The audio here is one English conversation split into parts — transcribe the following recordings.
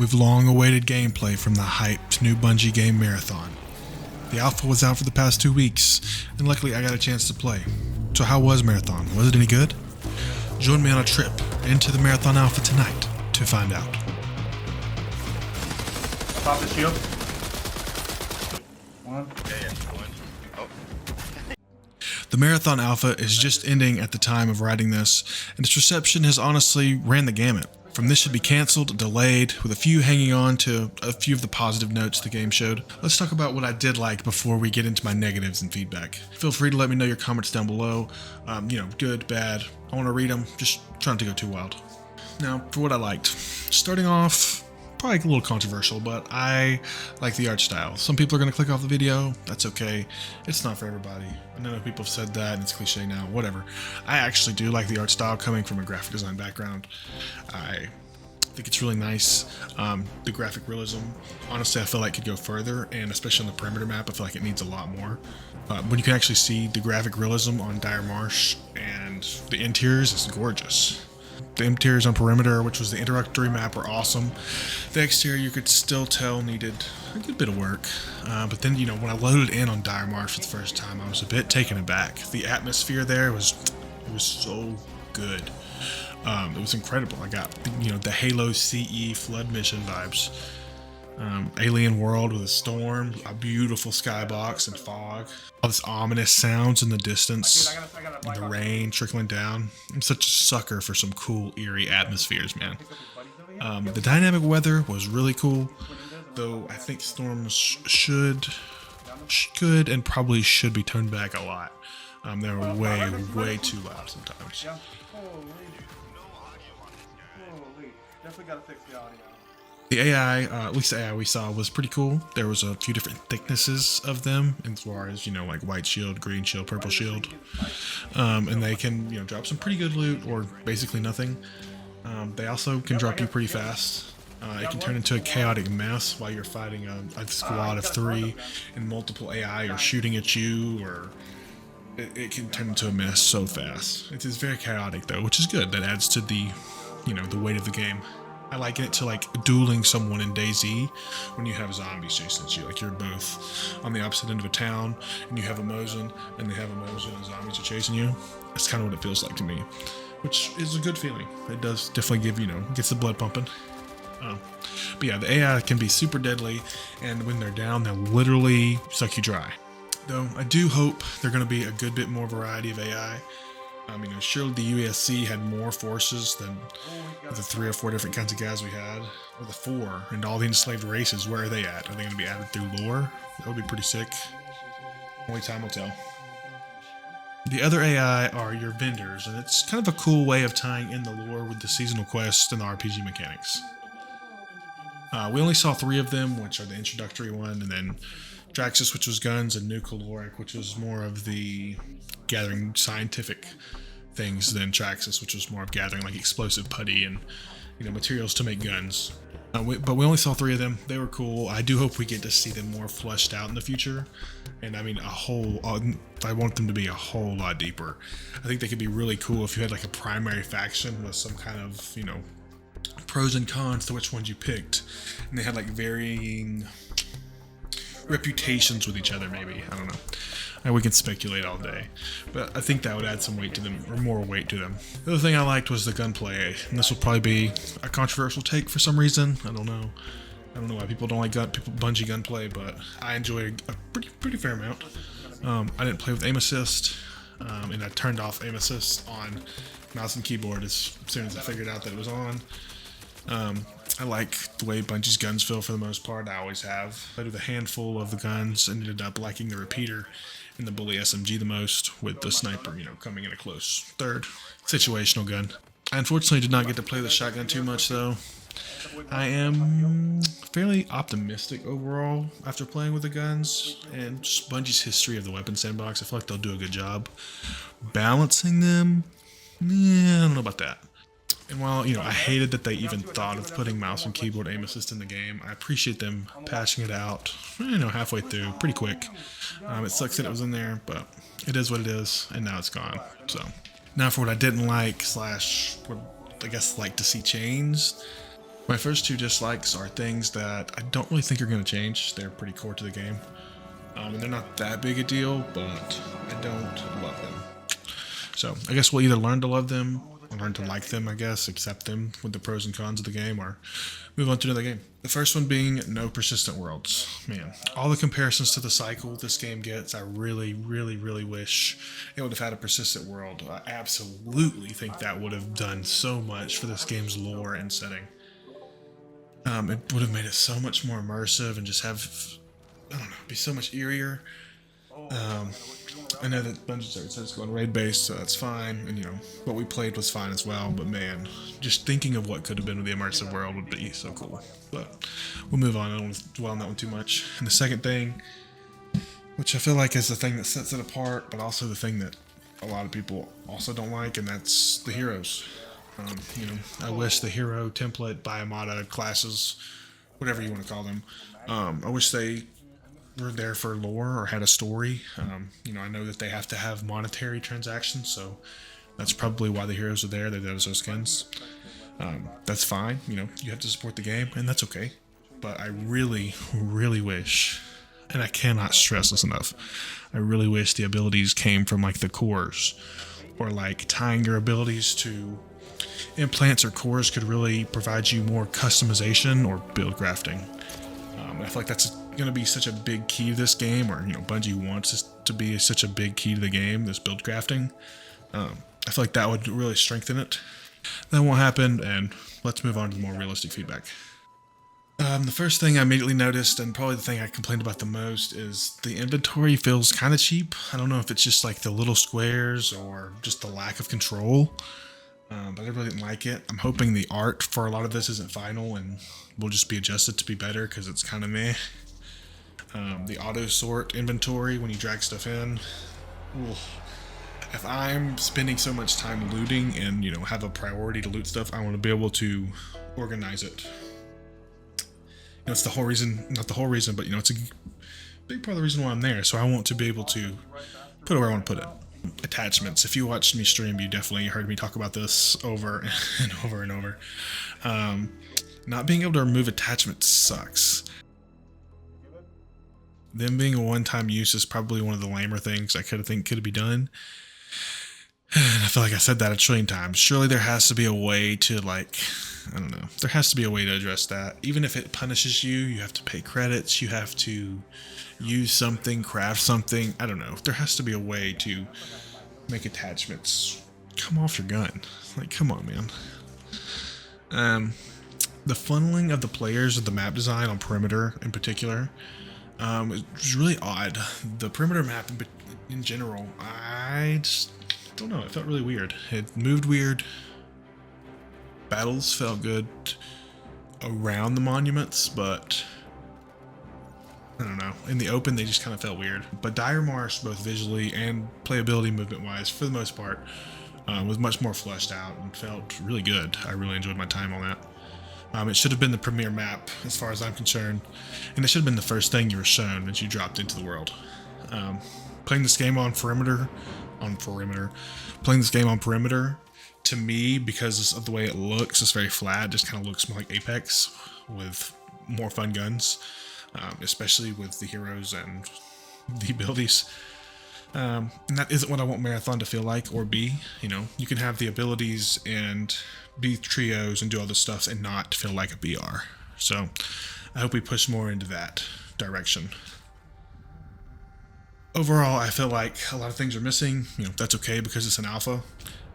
We've long awaited gameplay from the hyped new Bungie game Marathon. The alpha was out for the past 2 weeks, and luckily I got a chance to play. So how was Marathon? Was it any good? Join me on a trip into the Marathon alpha tonight to find out. Pop the shield. One. The Marathon Alpha is just ending at the time of writing this, and its reception has honestly ran the gamut. From this should be cancelled, delayed, with a few hanging on to a few of the positive notes the game showed. Let's talk about what I did like before we get into my negatives and feedback. Feel free to let me know your comments down below. Good, bad. I want to read them, just try not to go too wild. Now, for what I liked. Starting off, probably a little controversial, but I like the art style. Some people are going to click off the video. That's okay. It's not for everybody. I know people have said that and it's cliche now, whatever. I actually do like the art style coming from a graphic design background. I think it's really nice. The graphic realism, honestly, I feel like could go further, and especially on the perimeter map, I feel like it needs a lot more. When you can actually see the graphic realism on Dire Marsh and the interiors, it's gorgeous. The interiors on perimeter, which was the introductory map, were awesome. The exterior, you could still tell, needed a good bit of work. But then, when I loaded in on Dire Marsh for the first time, I was a bit taken aback. The atmosphere there was so good. It was incredible. I got, the Halo CE flood mission vibes. Alien world with a storm, a beautiful skybox and fog. All this ominous sounds in the distance, and the rain trickling down. I'm such a sucker for some cool, eerie atmospheres, man. The dynamic weather was really cool, though I think storms should and probably should be toned back a lot. They were way too loud sometimes. Definitely gotta fix the audio. The AI, at least the AI we saw, was pretty cool. There was a few different thicknesses of them, as far as, like white shield, green shield, purple shield. And they can, drop some pretty good loot, or basically nothing. They also can drop you pretty fast. It can turn into a chaotic mess while you're fighting a squad of 3 and multiple AI are shooting at you, or it can turn into a mess so fast. It is very chaotic though, which is good. That adds to the, the weight of the game. I liken it to like dueling someone in DayZ when you have zombies chasing at you. Like you're both on the opposite end of a town and you have a Mosin and they have a Mosin and zombies are chasing you. That's kind of what it feels like to me, which is a good feeling. It does definitely give, gets the blood pumping. But yeah, the AI can be super deadly, and when they're down, they'll literally suck you dry. Though I do hope they're going to be a good bit more variety of AI. Surely the UASC had more forces than the 3 or 4 different kinds of guys we had, or the 4, and all the enslaved races. Where are they at? Are they going to be added through lore? That would be pretty sick. Only time will tell. The other AI are your vendors, and it's kind of a cool way of tying in the lore with the seasonal quests and the RPG mechanics. We only saw 3 of them, which are the introductory one, and then Draxus, which was guns, and New Caloric, which was more of the gathering scientific things, than Traxxas, which was more of gathering like explosive putty and materials to make guns. But we only saw 3 of them. They were cool. I do hope we get to see them more fleshed out in the future, and I want them to be a whole lot deeper. I think they could be really cool if you had like a primary faction with some kind of pros and cons to which ones you picked, and they had like varying reputations with each other. Maybe, I don't know. We can speculate all day, but I think that would add some weight to them, or more weight to them. The other thing I liked was the gunplay, and this will probably be a controversial take for some reason. I don't know why people don't like Bungie gunplay, but I enjoyed a pretty fair amount. I didn't play with aim assist, and I turned off aim assist on mouse and keyboard as soon as I figured out that it was on. I like the way Bungie's guns feel for the most part. I always have. I played with a handful of the guns and ended up liking the repeater and the bully SMG the most, with the sniper, coming in a close third. Situational gun. I unfortunately did not get to play the shotgun too much though. I am fairly optimistic overall after playing with the guns, and just Bungie's history of the weapon sandbox. I feel like they'll do a good job balancing them. Yeah, I don't know about that. And while, I hated that they even thought of putting mouse and keyboard aim assist in the game, I appreciate them patching it out, halfway through, pretty quick. It sucks that it was in there, but it is what it is, and now it's gone. So, now for what I didn't like, / would, I guess, like to see changed. My first two dislikes are things that I don't really think are going to change. They're pretty core to the game. And they're not that big a deal, but I don't love them. So I guess we'll either learn to love them, or learn to like them, I guess, accept them with the pros and cons of the game, or move on to another game. The first one being no persistent worlds. Man, all the comparisons to the cycle this game gets, I really, really, really wish it would have had a persistent world. I absolutely think that would have done so much for this game's lore and setting. It would have made it so much more immersive and just have, I don't know, be so much eerier. I know that Bungie said it's going raid based, so that's fine, and what we played was fine as well. But man, just thinking of what could have been with the immersive world would be so cool. But we'll move on. I don't want to dwell on that one too much. And the second thing, which I feel like is the thing that sets it apart, but also the thing that a lot of people also don't like, and that's the heroes. I wish the hero template, Biomata, classes, whatever you want to call them, I wish they were there for lore or had a story. I know that they have to have monetary transactions, so that's probably why the heroes are there. They're those skins. That's fine. You have to support the game, and that's okay. But I really, really wish, and I cannot stress this enough, I really wish the abilities came from like the cores, or like tying your abilities to implants or cores could really provide you more customization or build crafting. I feel like that's going to be such a big key to this game, or Bungie wants this to be such a big key to the game, this build crafting. I feel like that would really strengthen it. That won't happen, and let's move on to the more realistic feedback. The first thing I immediately noticed, and probably the thing I complained about the most, is the inventory feels kind of cheap. I don't know if it's just like the little squares or just the lack of control, but I really didn't like it. I'm hoping the art for a lot of this isn't final and will just be adjusted to be better, because it's kind of meh. The auto sort inventory when you drag stuff in. If I'm spending so much time looting and have a priority to loot stuff, I want to be able to organize it. It's the whole reason, not the whole reason, but it's a big part of the reason why I'm there. So I want to be able to put it where I want to put it. Attachments. If you watched me stream, you definitely heard me talk about this over and over and over. Not being able to remove attachments sucks. Them being a one-time use is probably one of the lamer things I could be done. And I feel like I said that a trillion times. Surely there has to be a way to, there has to be a way to address that. Even if it punishes you, you have to pay credits, you have to use something, craft something. I don't know. There has to be a way to make attachments come off your gun. Come on, man. The funneling of the players of the map design on perimeter in particular, it was really odd. The perimeter map in general, I just don't know. It felt really weird. It moved weird. Battles felt good around the monuments, but I don't know. In the open, they just kind of felt weird. But Dire Marsh, both visually and playability movement-wise, for the most part, was much more fleshed out and felt really good. I really enjoyed my time on that. It should have been the premiere map, as far as I'm concerned, and it should have been the first thing you were shown as you dropped into the world. Playing this game on perimeter, to me, because of the way it looks, it's very flat. It just kind of looks more like Apex with more fun guns, especially with the heroes and the abilities. And that isn't what I want Marathon to feel like or be. You can have the abilities and be trios and do all this stuff and not feel like a BR. So I hope we push more into that direction. Overall, I feel like a lot of things are missing. That's okay because it's an alpha.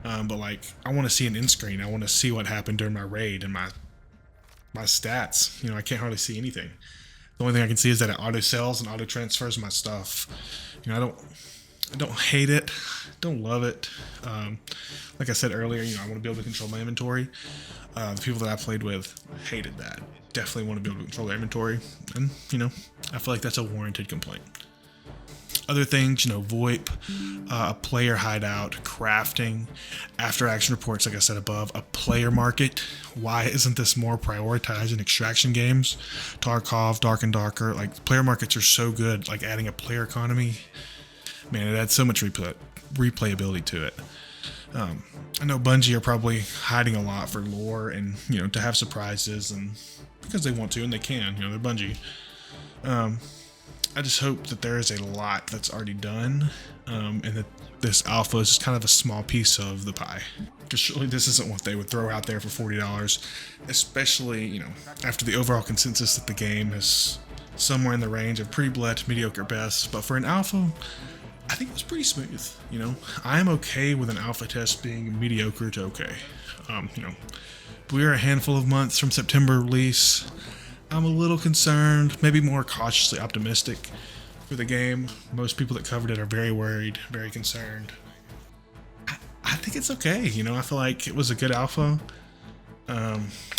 But I want to see an end screen. I want to see what happened during my raid and my stats. I can't hardly see anything. The only thing I can see is that it auto sells and auto transfers my stuff. I don't hate it, don't love it. Like I said earlier, I want to be able to control my inventory. The people that I played with hated that. Definitely want to be able to control their inventory, and I feel like that's a warranted complaint. Other things, VoIP, a player hideout, crafting, after action reports, like I said above, a player market. Why isn't this more prioritized in extraction games? Tarkov, Dark and Darker, player markets are so good. Adding a player economy, man, it adds so much replayability to it. I know Bungie are probably hiding a lot for lore and, you know, to have surprises, and because they want to and they can, you know, they're Bungie. I just hope that there is a lot that's already done, and that this alpha is just kind of a small piece of the pie. Because surely this isn't what they would throw out there for $40, especially, you know, after the overall consensus that the game is somewhere in the range of pretty bleh, mediocre best. But for an alpha, I think it was pretty smooth. You know, I am okay with an alpha test being mediocre to okay. You know, we are a handful of months from September release. I'm a little concerned, maybe more cautiously optimistic for the game. Most people that covered it are very worried, very concerned. I think it's okay. You know, I feel like it was a good alpha. I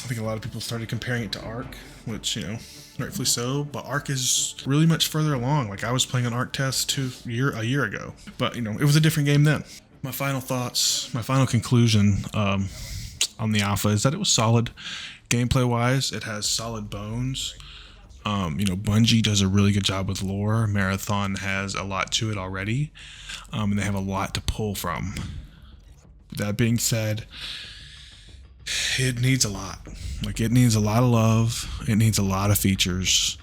think a lot of people started comparing it to Ark, which, you know, rightfully so, but Ark is really much further along. Like, I was playing an Ark test a year ago, but, you know, it was a different game then. My final thoughts, my final conclusion on the alpha is that it was solid gameplay wise. It has solid bones. You know, Bungie does a really good job with lore. Marathon has a lot to it already, and they have a lot to pull from. That being said, it needs a lot. Like, it needs a lot of love. It needs a lot of features.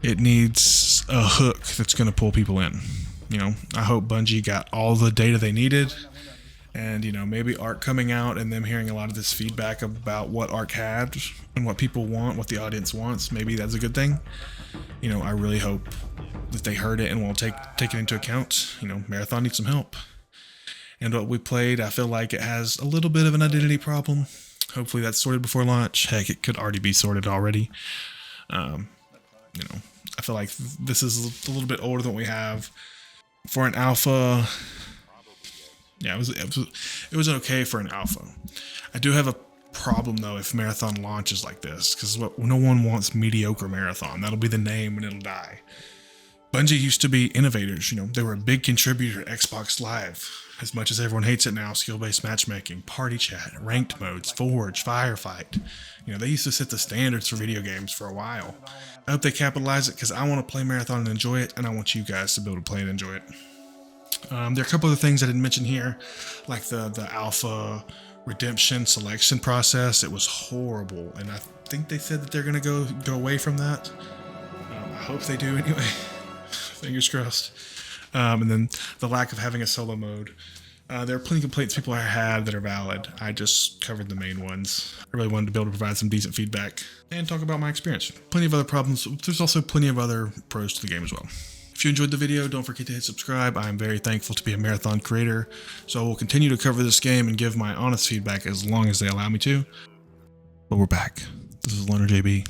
It needs a hook that's going to pull people in. You know, I hope Bungie got all the data they needed. And, you know, maybe Ark coming out and them hearing a lot of this feedback about what Ark had and what people want, what the audience wants, maybe that's a good thing. You know, I really hope that they heard it and will take it into account. You know, Marathon needs some help. And what we played, I feel like it has a little bit of an identity problem. Hopefully that's sorted before launch. Heck, it could already be sorted already. You know, I feel like this is a little bit older than what we have. For an alpha, yeah, it was okay for an alpha. I do have a problem though if Marathon launches like this, because no one wants mediocre Marathon. That'll be the name and it'll die. Bungie used to be innovators. You know, they were a big contributor to Xbox Live. As much as everyone hates it now, skill-based matchmaking, party chat, ranked modes, Forge, Firefight. You know, they used to set the standards for video games for a while. I hope they capitalize it because I want to play Marathon and enjoy it, and I want you guys to be able to play and enjoy it. There are a couple other things I didn't mention here, like the alpha redemption selection process. It was horrible, and I think they said that they're going to go away from that. I hope they do anyway. Fingers crossed. And then the lack of having a solo mode. There are plenty of complaints people had that are valid. I just covered the main ones. I really wanted to be able to provide some decent feedback and talk about my experience. Plenty of other problems. There's also plenty of other pros to the game as well. If you enjoyed the video, don't forget to hit subscribe. I am very thankful to be a Marathon creator, so I will continue to cover this game and give my honest feedback as long as they allow me to. But we're back. This is Loner JB.